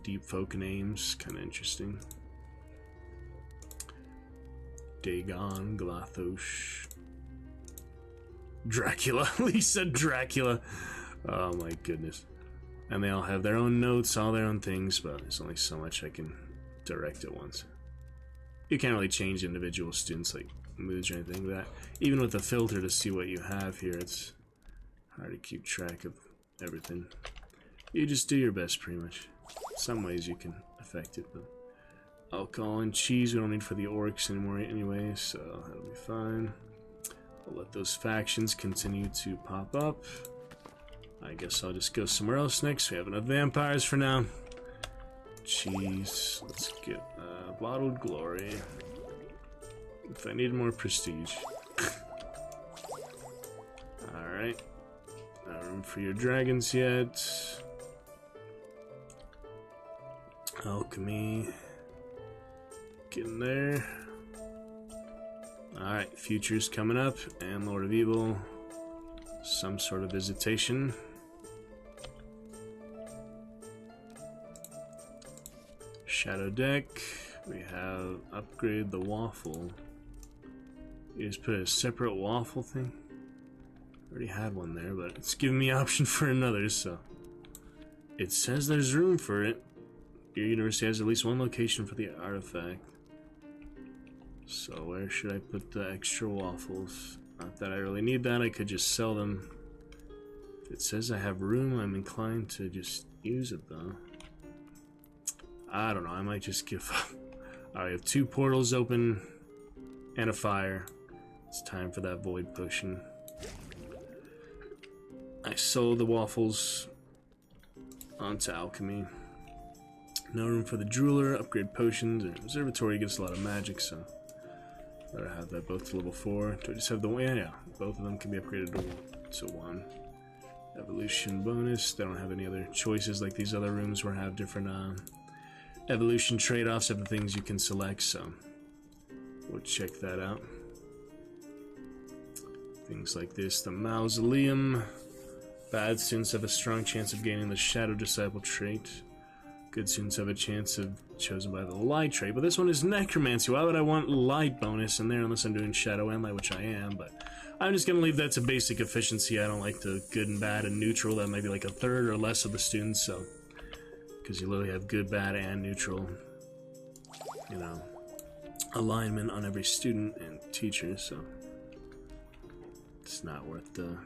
deep folk names, kind of interesting. Dagon, Glathosh, Dracula. Lisa Dracula. Oh my goodness. And they all have their own notes, all their own things, but there's only so much I can direct at once. You can't really change individual students like moods or anything like that. Even with the filter to see what you have here, it's hard to keep track of everything. You just do your best, pretty much. Some ways you can affect it, but alcohol and cheese we don't need for the orcs anymore anyway, so that'll be fine. We'll let those factions continue to pop up. I guess I'll just go somewhere else next. We have enough vampires for now. Cheese. Let's get bottled glory. If I need more prestige. Alright. Not room for your dragons yet. Alchemy. Getting there. Alright, futures coming up. And Lord of Evil. Some sort of visitation. Shadow deck. We have upgrade the waffle. You just put a separate waffle thing. Already had one there, but it's giving me option for another, so it says there's room for it. Your university has at least one location for the artifact. So where should I put the extra waffles? Not that I really need that, I could just sell them. If it says I have room, I'm inclined to just use it though. I don't know, I might just give up. Alright, I have 2 portals open and a fire. It's time for that void potion. I sold the waffles onto alchemy. No room for the jeweler, upgrade potions, and observatory gives a lot of magic, so better have that both to level 4. Do I just have the one? Yeah, both of them can be upgraded to 1. Evolution bonus. They don't have any other choices like these other rooms where I have different evolution trade-offs of the things you can select, so we'll check that out. Things like this, the mausoleum. Bad students have a strong chance of gaining the Shadow Disciple trait. Good students have a chance of chosen by the Light trait, but this one is Necromancy. Why would I want Light bonus in there unless I'm doing Shadow and Light, which I am, but I'm just going to leave that to basic efficiency. I don't like the good and bad and neutral. That might be like a third or less of the students, so because you literally have good, bad, and neutral, you know, alignment on every student and teacher, so it's not worth the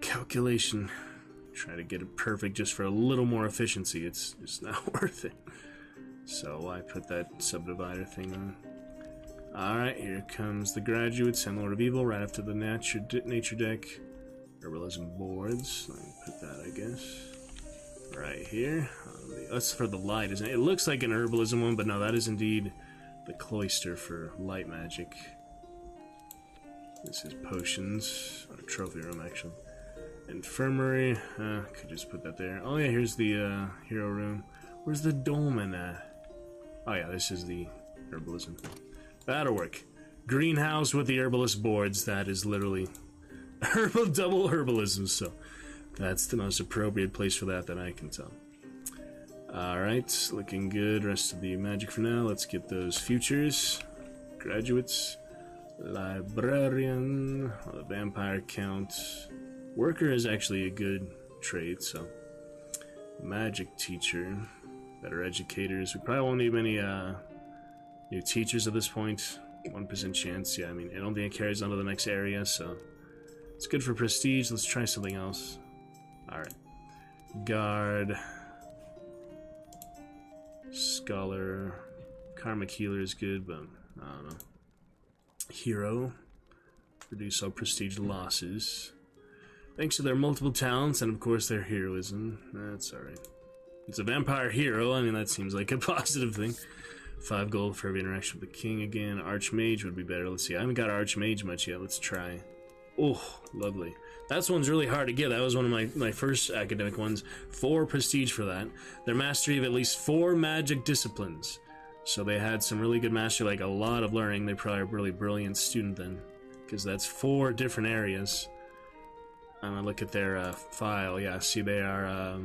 calculation. Try to get it perfect just for a little more efficiency. It's just not worth it. So I put that subdivider thing on. Alright, here comes the graduates and Lord of Evil right after the nature deck. Herbalism boards. Let me put that, I guess, right here. That's for the light, isn't it? It looks like an herbalism one, but no, that is indeed the cloister for light magic. This is potions. Or trophy room, actually. Infirmary. Could just put that there. Oh yeah, here's the hero room. Where's the dolmen at? Oh yeah, this is the herbalism. That'll work. Greenhouse with the herbalist boards. That is literally double herbalism, so that's the most appropriate place for that I can tell. Alright, looking good. Rest of the magic for now. Let's get those futures. Graduates. Librarian. The vampire count. Worker is actually a good trade, so magic teacher, better educators. We probably won't need many new teachers at this point. 1% chance. Yeah, I mean, I don't think it carries on to the next area, so it's good for prestige. Let's try something else. Alright. Guard. Scholar. Karmic healer is good, but I don't know. Hero. Reduce all prestige losses. Thanks to their multiple talents and, of course, their heroism. That's alright. It's a vampire hero. I mean, that seems like a positive thing. 5 gold for every interaction with the king again. Archmage would be better. Let's see. I haven't got Archmage much yet. Let's try. Oh, lovely. That one's really hard to get. That was one of my first academic ones. 4 prestige for that. Their mastery of at least 4 magic disciplines. So they had some really good mastery, like a lot of learning. They probably are a really brilliant student then, because that's 4 different areas. I'm gonna look at their file. Yeah, see, they are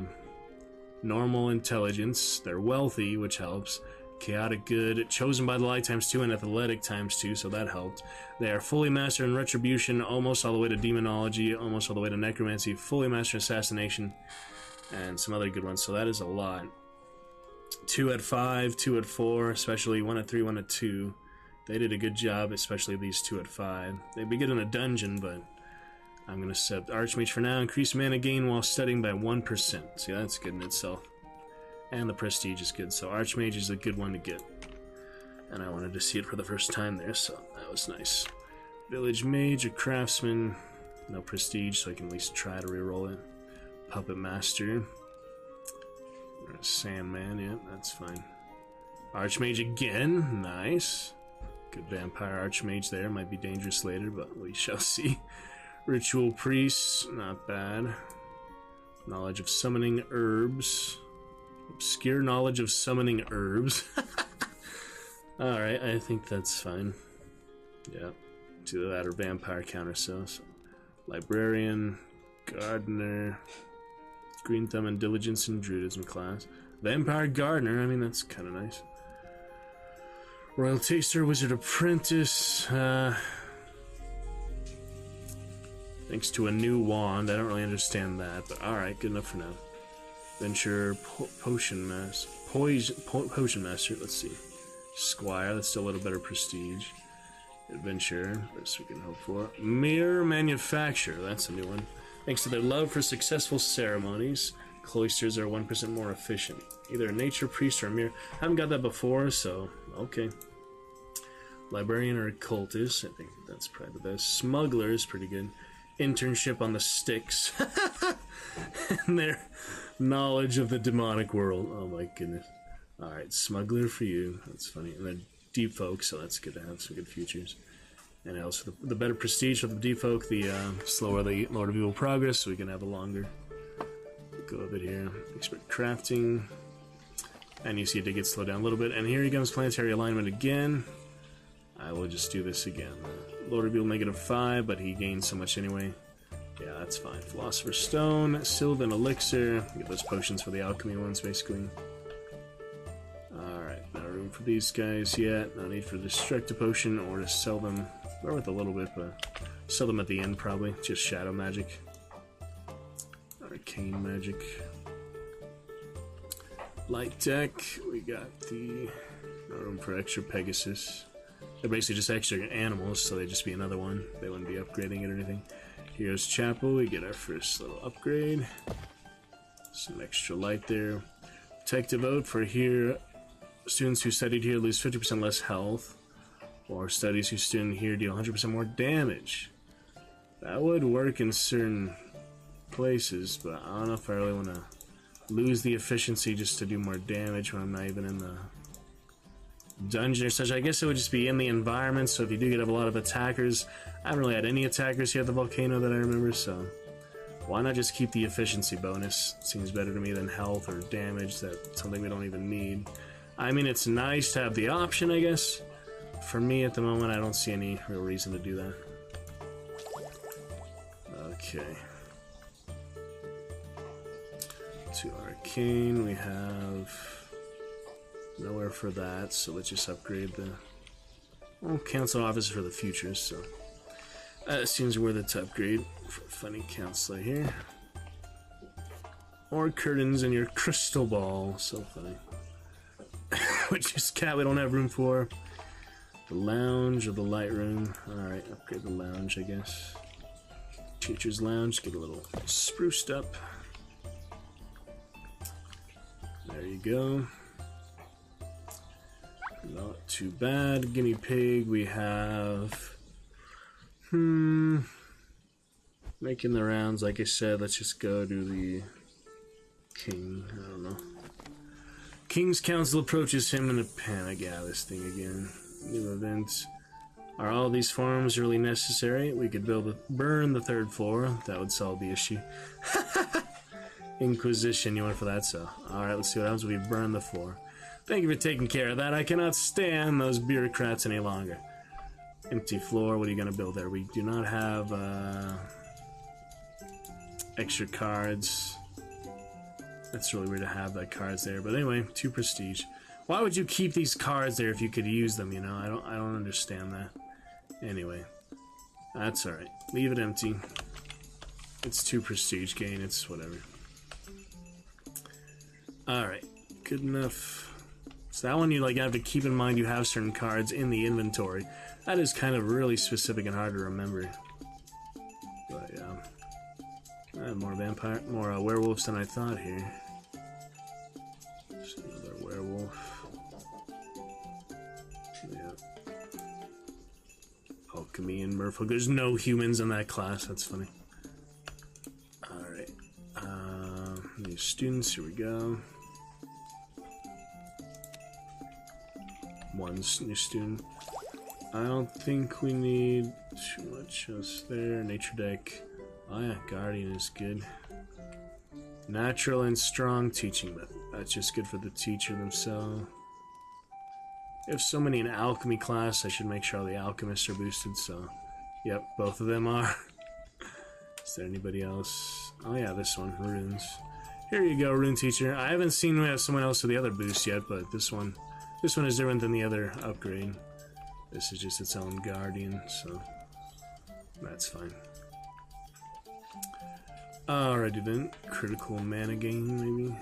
normal intelligence. They're wealthy, which helps. Chaotic good, chosen by the light ×2 and athletic ×2, so that helped. They are fully mastered in retribution, almost all the way to demonology, almost all the way to necromancy, fully mastered assassination, and some other good ones. So that is a lot. 2 at 5, 2 at 4, especially 1 at 3, 1 at 2. They did a good job, especially these 2 at 5. They'd be good in a dungeon, but I'm going to set Archmage for now. Increase mana gain while studying by 1%. See, that's good in itself. And the prestige is good, so Archmage is a good one to get. And I wanted to see it for the first time there, so that was nice. Village Mage or Craftsman. No prestige, so I can at least try to reroll it. Puppet Master. Or Sandman, yeah, that's fine. Archmage again, nice. Good Vampire Archmage there, might be dangerous later, but we shall see. Ritual Priest, not bad. Knowledge of Summoning Herbs. Obscure knowledge of summoning herbs. Alright, I think that's fine. Yeah. It's either that or vampire counter, so. Librarian, Gardener, Green Thumb and Diligence and Druidism class. Vampire Gardener, I mean, that's kind of nice. Royal Taster, Wizard Apprentice. Thanks to a new wand. I don't really understand that, but alright, good enough for now. Venture, Potion Master. Potion Master, let's see. Squire, that's still a little better prestige. Adventure, best we can hope for. Mirror Manufacturer, that's a new one. Thanks to their love for successful ceremonies, cloisters are 1% more efficient. Either a nature priest or a mirror. I haven't got that before, so okay. Librarian or occultist, I think that's probably the best. Smuggler is pretty good. Internship on the Styx. And their knowledge of the demonic world. Oh my goodness. Alright, Smuggler for you. That's funny. And then Deep Folk, so that's good to have some good features. And also the better prestige for the Deep Folk, the slower the Lord of Evil progress, so we can have a longer. Go a bit here. Expert crafting. And you see it did get slowed down a little bit. And here he comes, planetary alignment again. I will just do this again. Lord of Evil -5, but he gains so much anyway. Yeah, that's fine. Philosopher's Stone, Sylvan Elixir. Get those potions for the alchemy ones, basically. Alright, no room for these guys yet. No need for the Destructive Potion or to sell them. They're worth a little bit, but sell them at the end, probably. Just Shadow Magic. Arcane Magic. Light Deck. We got the... No room for extra Pegasus. They're basically just extra animals, so they'd just be another one. They wouldn't be upgrading it or anything. Here's Chapel. We get our first little upgrade. Some extra light there. Protective Oath for here. Students who studied here lose 50% less health. Or studies who student here deal 100% more damage. That would work in certain places, but I don't know if I really want to lose the efficiency just to do more damage when I'm not even in the dungeon or such. I guess it would just be in the environment, so if you do get a lot of attackers, I haven't really had any attackers here at the volcano that I remember, so why not just keep the efficiency bonus? Seems better to me than health or damage. That's something we don't even need. I mean, it's nice to have the option, I guess. For me at the moment, I don't see any real reason to do that. Okay. To Arcane, we have nowhere for that, so let's just upgrade the Council Office for the future, so that seems worth it to upgrade for Funny Counselor here. Or curtains in your crystal ball, so funny. Which is cat we don't have room for. The lounge or the light room. Alright, upgrade the lounge, I guess. Teacher's lounge, get a little spruced up. There you go. Not too bad. Guinea pig, we have... Making the rounds, like I said, let's just go to the king. I don't know. King's Council approaches him in a panic. Yeah, this thing again. New events. Are all these farms really necessary? We could burn the 3rd floor. That would solve the issue. Inquisition, you went for that, so. Alright, let's see what happens if we burn the floor. Thank you for taking care of that. I cannot stand those bureaucrats any longer. Empty floor, what are you going to build there? We do not have extra cards. That's really weird to have that cards there. But anyway, 2 prestige. Why would you keep these cards there if you could use them, you know? I don't understand that. Anyway. That's alright. Leave it empty. It's 2 prestige gain, it's whatever. Alright. Good enough. So that one you have to keep in mind you have certain cards in the inventory. That is kind of really specific and hard to remember. But yeah. I have more werewolves than I thought here. Just another werewolf. Yeah. Alchemy and merfolk. There's no humans in that class. That's funny. Alright. New students. Here we go. 1 new student. I don't think we need too much else there. Nature deck. Oh yeah, Guardian is good. Natural and strong teaching method. That's just good for the teacher themselves. If so many in alchemy class, I should make sure all the alchemists are boosted, so... Yep, both of them are. Is there anybody else? Oh yeah, this one, runes. Here you go, rune teacher. I haven't seen we have someone else with the other boost yet, but this one is different than the other upgrade. This is just its own guardian, so... That's fine. Alrighty then. Critical mana gain, maybe.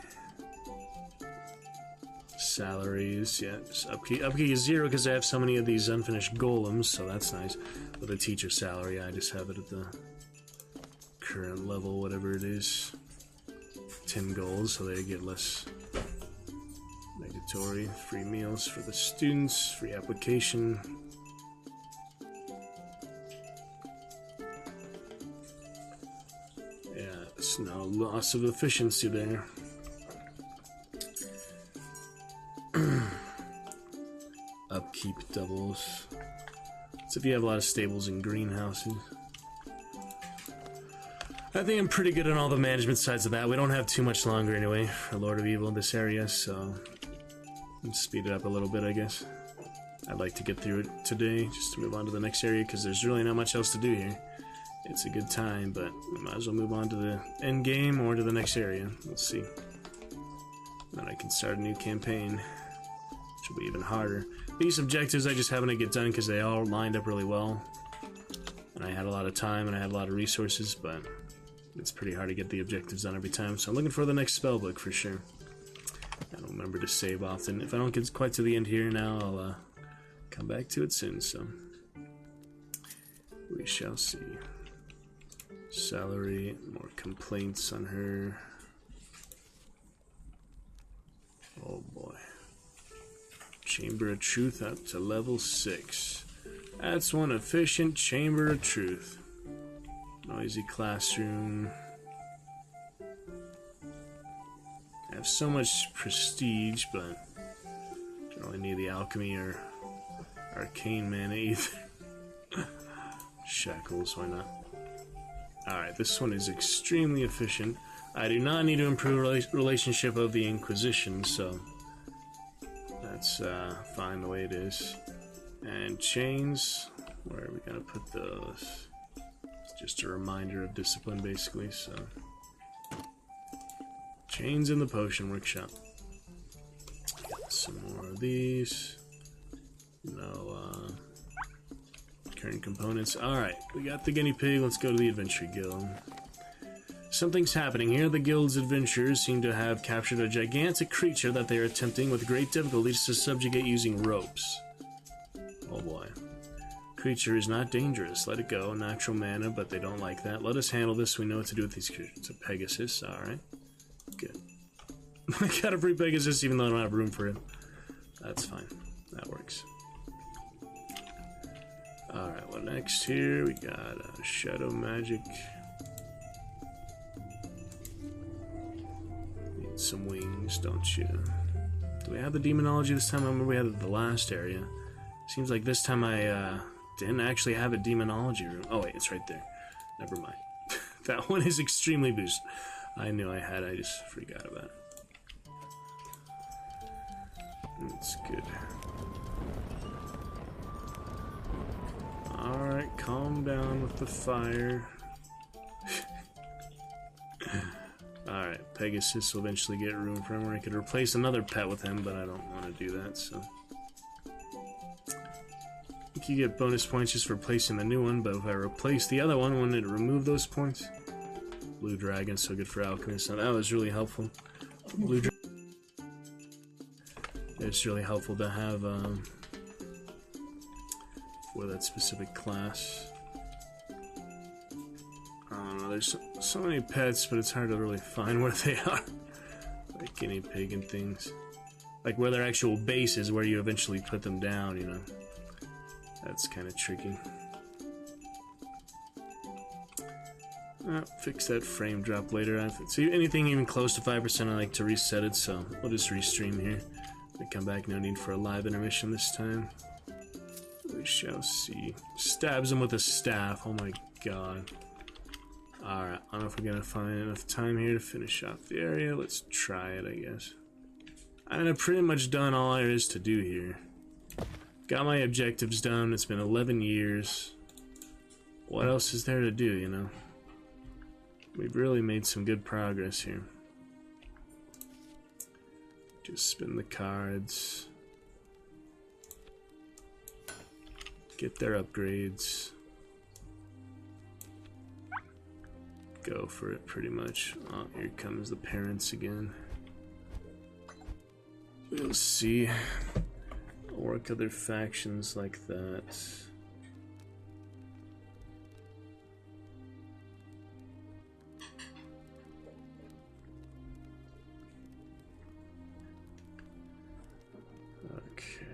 Salaries, yeah. Just upkeep is 0 because I have so many of these unfinished golems, so that's nice. With a teacher salary, I just have it at the current level, whatever it is. 10 gold, so they get less negatory. Free meals for the students, free application. Yeah, it's no loss of efficiency there. Upkeep doubles. So if you have a lot of stables and greenhouses. I think I'm pretty good on all the management sides of that. We don't have too much longer anyway for Lord of Evil in this area, so let's speed it up a little bit, I guess. I'd like to get through it today, just to move on to the next area, because there's really not much else to do here. It's a good time, but we might as well move on to the end game or to the next area. Let's see. Then I can start a new campaign, which will be even harder. These objectives I just happen to get done because they all lined up really well. And I had a lot of time and I had a lot of resources, but it's pretty hard to get the objectives done every time. So I'm looking for the next spellbook for sure. I don't remember to save often. If I don't get quite to the end here now, I'll come back to it soon, so we shall see. Salary, more complaints on her. Oh boy. Chamber of Truth up to level 6. That's one efficient Chamber of Truth. Noisy classroom. I have so much prestige, but don't really need the alchemy or arcane mana either. Shackles, why not? Alright, this one is extremely efficient. I do not need to improve relationship of the Inquisition, so that's fine the way it is. And chains, where are we gonna put those? It's just a reminder of discipline, basically, so. Chains in the potion workshop. Get some more of these. No, current components. Alright, we got the guinea pig, let's go to the Adventure Guild. Something's happening here. The guild's adventurers seem to have captured a gigantic creature that they are attempting with great difficulty to subjugate using ropes. Oh boy. Creature is not dangerous. Let it go. Natural mana, but they don't like that. Let us handle this. We know what to do with these creatures. It's a Pegasus. Alright. Good. I got a free Pegasus even though I don't have room for it. That's fine. That works. Alright, what next here? We got Shadow Magic. Need some wings, don't you? Do we have the Demonology this time? I remember we had it in the last area. Seems like this time I didn't actually have a Demonology room. Oh wait, it's right there. Never mind. That one is extremely boosted. I knew I had, I just forgot about it. That's good. Alright, calm down with the fire. Alright, Pegasus will eventually get room for him, or I could replace another pet with him, but I don't want to do that, so. I think you get bonus points just for replacing the new one, but if I replace the other one, wouldn't it remove those points? Blue Dragon, so good for Alchemist. Now that was really helpful. Blue Dragon. It's really helpful to have for that specific class. I don't know, there's so many pets, but it's hard to really find where they are. Like guinea pig and things. Like where their actual base is, where you eventually put them down, you know. That's kind of tricky. Fix that frame drop later. See anything even close to 5%, I like to reset it, so we'll just restream here. We come back, no need for a live intermission this time. We shall see. Stabs him with a staff, oh my god. Alright, I don't know if we're gonna find enough time here to finish off the area. Let's try it, I guess. I've pretty much done all there is to do here. Got my objectives done, it's been 11 years. What else is there to do, you know? We've really made some good progress here. Just spin the cards. Get their upgrades. go for it pretty much. Oh, here comes the parents again. We'll see. Work other factions like that. Okay.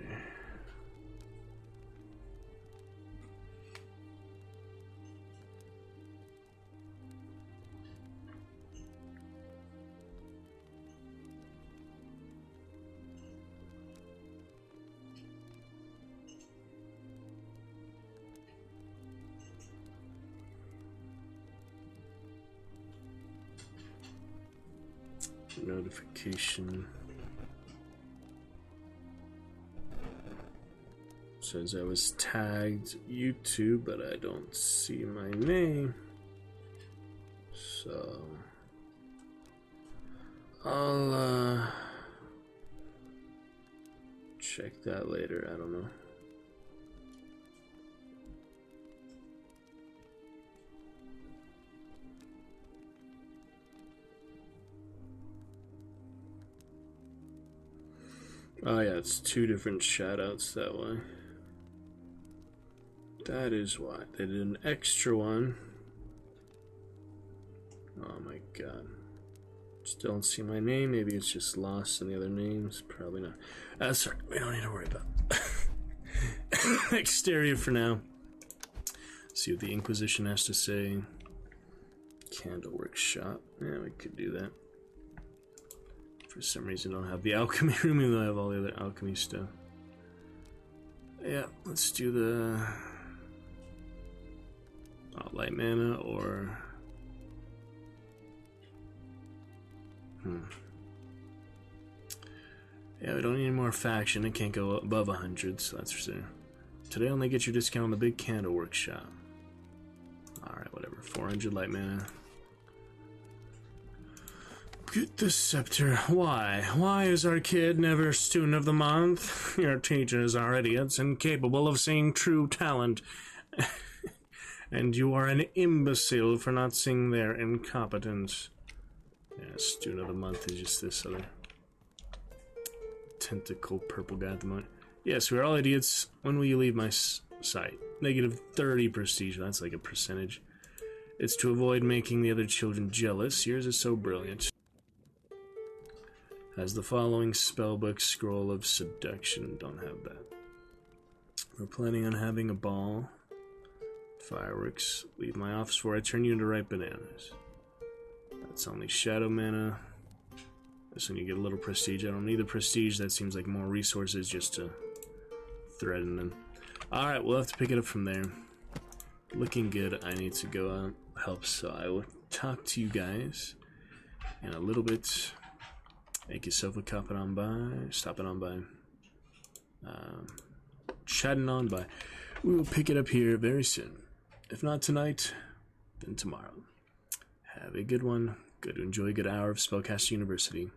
Notification says I was tagged YouTube, but I don't see my name, so I'll check that later. I don't know. Oh yeah, it's two different shoutouts that way. That is why. They did an extra one. Oh my god. Still don't see my name. Maybe it's just lost in the other names. Probably not. That's alright. We don't need to worry about Exterior for now. See what the Inquisition has to say. Candle workshop. Yeah, we could do that. For some reason, I don't have the alchemy room, even though I have all the other alchemy stuff. Yeah, let's do the light mana or yeah, we don't need any more faction. It can't go above 100, so that's for sure. Today only get your discount on the big candle workshop. Alright, whatever. 400 light mana. Get the scepter. Why? Why is our kid never student of the month? Your teachers are idiots, incapable of seeing true talent. And you are an imbecile for not seeing their incompetence. Yeah, student of the month is just this other tentacle purple guy at the moment. Yes, we're all idiots. When will you leave my sight? Negative 30 prestige. That's like a percentage. It's to avoid making the other children jealous. Yours is so brilliant. Has the following spellbook: Scroll of Seduction. Don't have that. We're planning on having a ball. Fireworks. Leave my office before I turn you into ripe bananas. That's only shadow mana. This one you get a little prestige. I don't need the prestige. That seems like more resources just to threaten them. Alright, we'll have to pick it up from there. Looking good. I need to go out help, so I will talk to you guys in a little bit. Make yourself a stopping on by, chatting on by. We will pick it up here very soon. If not tonight, then tomorrow. Have a good one. Go to enjoy a good hour of Spellcast University.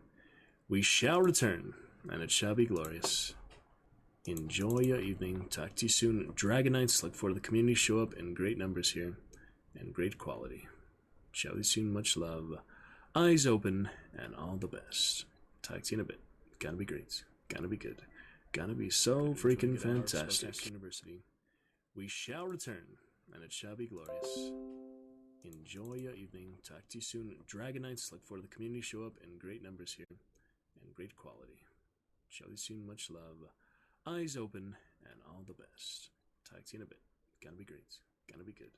We shall return, and it shall be glorious. Enjoy your evening. Talk to you soon. Dragon Knights, look for the community show up in great numbers here, and great quality. Shall we soon. Much love. Eyes open, and all the best. Talk to you in a bit. Gonna be great. Gonna be good. Gonna be so freaking fantastic. University. We shall return, and it shall be glorious. Enjoy your evening. Talk to you soon. Dragon Knights, look for the community show up in great numbers here, and great quality. Shall we soon. Much love. Eyes open, and all the best. Talk to you in a bit. Gonna be great. Gonna be good.